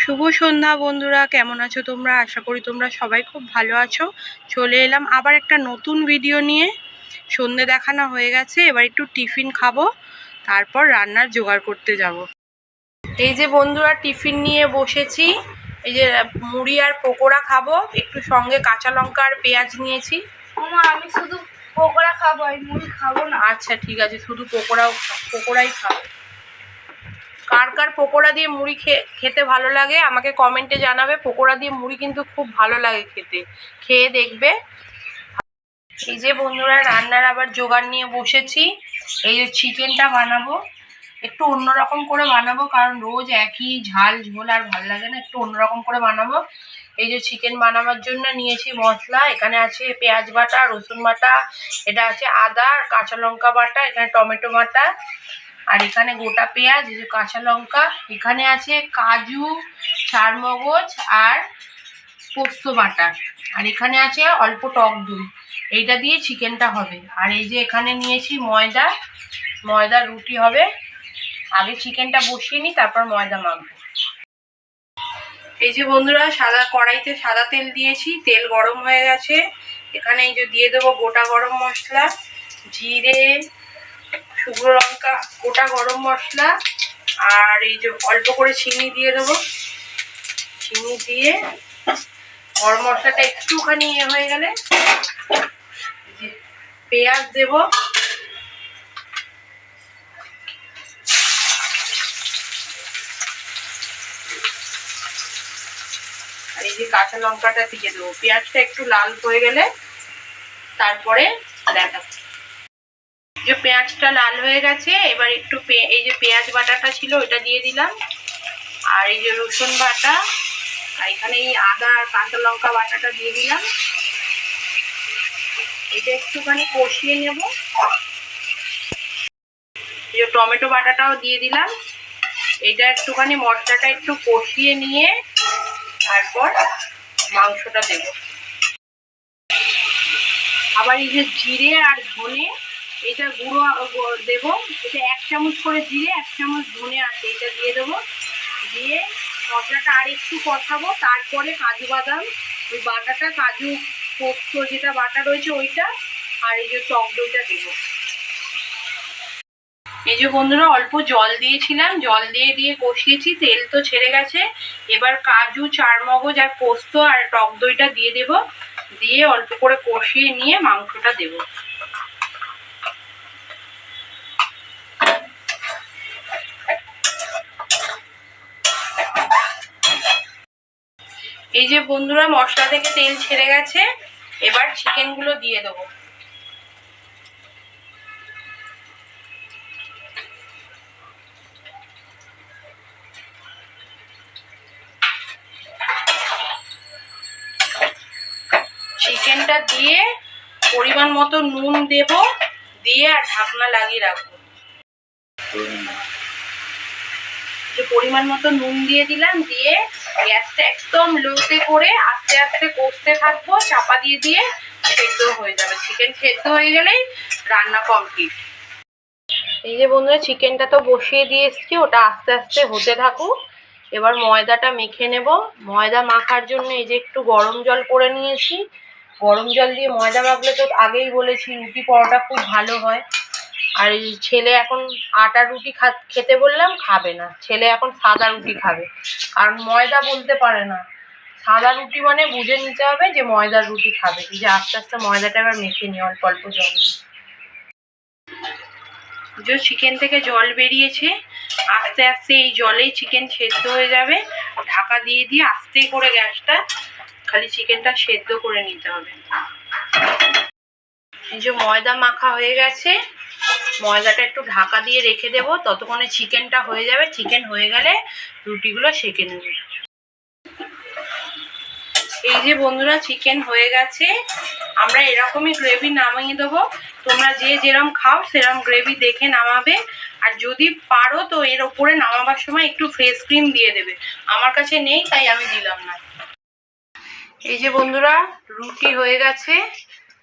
শুভ সন্ধ্যা বন্ধুরা, কেমন আছো তোমরা? আশা করি তোমরা সবাই খুব ভালো আছো। চলে এলাম আবার একটা নতুন ভিডিও নিয়ে। সন্ধে দেখানো হয়ে গেছে, এবার একটু টিফিন খাবো, তারপর রান্নার জোগাড় করতে যাব। এই যে বন্ধুরা, টিফিন নিয়ে বসেছি। এই যে মুড়ি আর পকোড়া খাবো, একটু সঙ্গে কাঁচা লঙ্কা আর পেঁয়াজ নিয়েছি। আমি শুধু পকোড়া খাবো, আমি মুড়ি খাবো না। আচ্ছা ঠিক আছে, শুধু পকোড়াই খাবো। কার কার পকোড়া দিয়ে মুড়ি খেতে ভালো লাগে আমাকে কমেন্টে জানাবে। পকোড়া দিয়ে মুড়ি কিন্তু খুব ভালো লাগে খেতে, খেয়ে দেখবে। এই যে বন্ধুরা, রান্নার আবার জোগাড় নিয়ে বসেছি। এই যে চিকেনটা বানাবো, একটু অন্যরকম করে বানাবো, কারণ রোজ একই ঝাল ঝোল আর ভালো লাগে না, একটু অন্যরকম করে বানাবো। এই যে চিকেন বানাবার জন্য নিয়েছি মশলা। এখানে আছে পেঁয়াজ বাটা, রসুন বাটা, এটা আছে আদা আর কাঁচা লঙ্কা বাটা, এখানে টমেটো বাটা, আর এখানে গোটা পেঁয়াজ, এই যে কাঁচা লঙ্কা, এখানে আছে কাজু, চারমগজ আর পোস্ত বাটা, আর এখানে আছে অল্প টক দই। এইটা দিয়ে চিকেনটা হবে। আর এই যে এখানে নিয়েছি ময়দা রুটি হবে। আগে চিকেনটা বসিয়ে নিই, তারপর ময়দা মাখবো। এই যে বন্ধুরা, কড়াইতে সাদা তেল দিয়েছি, তেল গরম হয়ে গেছে। এখানে এই যে দিয়ে দেবো গোটা গরম মশলা, জিরে, শুকনো লঙ্কা, গোটা গরম মশলা, আর এই যে অল্প করে চিনি দিয়ে দেবো। চিনি দিয়ে গরম মশলাটা একটুখানি হয়ে গেলে পেঁয়াজ দেব, আর এই যে কাঁচা লঙ্কাটা দিয়ে দেবো। পেঁয়াজটা একটু লাল হয়ে গেলে তারপরে দেখাচ্ছি। যে পেঁয়াজটা লাল হয়ে গেছে, এবার একটু এই যে পেঁয়াজ বাটাটা ছিল ওইটা দিয়ে দিলাম, আর এই যে রসুন বাটা, আর এখানে এই আদা আর কাঁচা লঙ্কা বাটাটা দিয়ে দিলাম। এটা একটুখানি কষিয়ে নেব। এই যে টমেটো বাটাটাও দিয়ে দিলাম। এটা একটুখানি মশলাটা একটু কষিয়ে নিয়ে তারপর মাংসটা দেব। আবার এই যে জিরে আর ধনে, এটা গুঁড়ো দেবো। এটা 1 চামচ করে জিরে, 1 চামচ ধনে আছে, এটা দিয়ে দেবো। দিয়ে মশলাটা আর একটু কষাবো, তারপরে কাজু বাদাম, ওই বাটাটা, কাজু পোস্ত যেটা বাটা রয়েছে ওইটা, আর এই যে টক দইটা দেবো। এই যে বন্ধুরা, অল্প জল দিয়েছিলাম, জল দিয়ে কষিয়েছি, তেল তো ছেড়ে গেছে। এবার কাজু, চারমগজ আর পোস্ত আর টক দইটা দিয়ে দেব, দিয়ে অল্প করে কষিয়ে নিয়ে মাংসটা দেব। এই যে বন্ধুরা, মশলা থেকে তেল ছেড়ে গেছে, এবার চিকেনগুলো দিয়ে দেবো। চিকেনটা দিয়ে পরিমাণ মতো নুন দেব, দিয়ে আর ঢাকনা লাগিয়ে রাখবো। পরিমাণ মতো নুন দিয়ে দিলাম, দিয়ে গ্যাসটা একদম লোতে করে আস্তে আস্তে কষতে থাকবো, চাপা দিয়ে সেদ্ধ হয়ে যাবে। চিকেন সেদ্ধ হয়ে গেলেই রান্না কমপ্লিট। এই যে বন্ধুরা, চিকেনটা তো বসিয়ে দিয়ে এসেছি, ওটা আস্তে আস্তে হতে থাকুক। এবার ময়দাটা মেখে নেব। ময়দা মাখার জন্য এই যে একটু গরম জল করে নিয়েছি। গরম জল দিয়ে ময়দা মাখলে তো আগেই বলেছি রুটি পরোটা খুব ভালো হয়। আর এই ছেলে এখন আটা রুটি খেতে বললাম, খাবে না। ছেলে এখন সাদা রুটি খাবে, কারণ ময়দা বলতে পারে না। সাদা রুটি মানে বুঝে নিতে হবে যে ময়দার রুটি খাবে। এই যে আস্তে আস্তে ময়দাটা এবার মেখে নিই অল্প অল্প জল দিয়ে। যে চিকেন থেকে জল বেরিয়েছে, আস্তে আস্তে এই জলেই চিকেন সেদ্ধ হয়ে যাবে। ঢাকা দিয়ে আস্তে করে গ্যাসটা, খালি চিকেনটা সেদ্ধ করে নিতে হবে। এই যে ময়দা মাখা হয়ে গেছে, ময়দাটা একটু ঢাকা দিয়ে রেখে দেবো, ততক্ষণে চিকেনটা হয়ে যাবে। চিকেন হয়ে গেলে রুটিগুলো সেঁকে নেব। এই যে বন্ধুরা, চিকেন হয়ে গেছে। আমরা এরকমই গ্রেভি নামিয়ে দেবো। তোমরা যে যেরকম খাও সেরকম গ্রেভি দেখে নামাবে। আর যদি পারো তো এর ওপরে নামাবার সময় একটু ফ্রেশ ক্রিম দিয়ে দেবে। আমার কাছে নেই, তাই আমি দিলাম না। এই যে বন্ধুরা, রুটি হয়ে গেছে।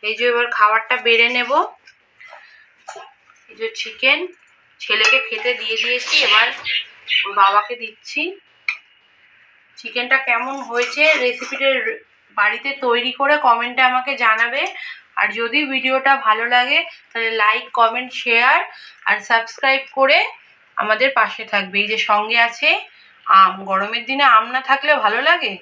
এই যে এবার খাবারটা বেড়ে নেব। এই যে চিকেন ছেলেকে খেতে দিয়ে দিয়েছি, এবার ওর বাবাকে দিচ্ছি। চিকেনটা কেমন হয়েছে রেসিপিটা বাড়িতে তৈরি করে কমেন্টে আমাকে জানাবে। আর যদি ভিডিওটা ভালো লাগে তাহলে লাইক, কমেন্ট, শেয়ার আর সাবস্ক্রাইব করে আমাদের পাশে থাকবে। এই যে সঙ্গে আছে আম, গরমের দিনে আম না থাকলে ভালো লাগে?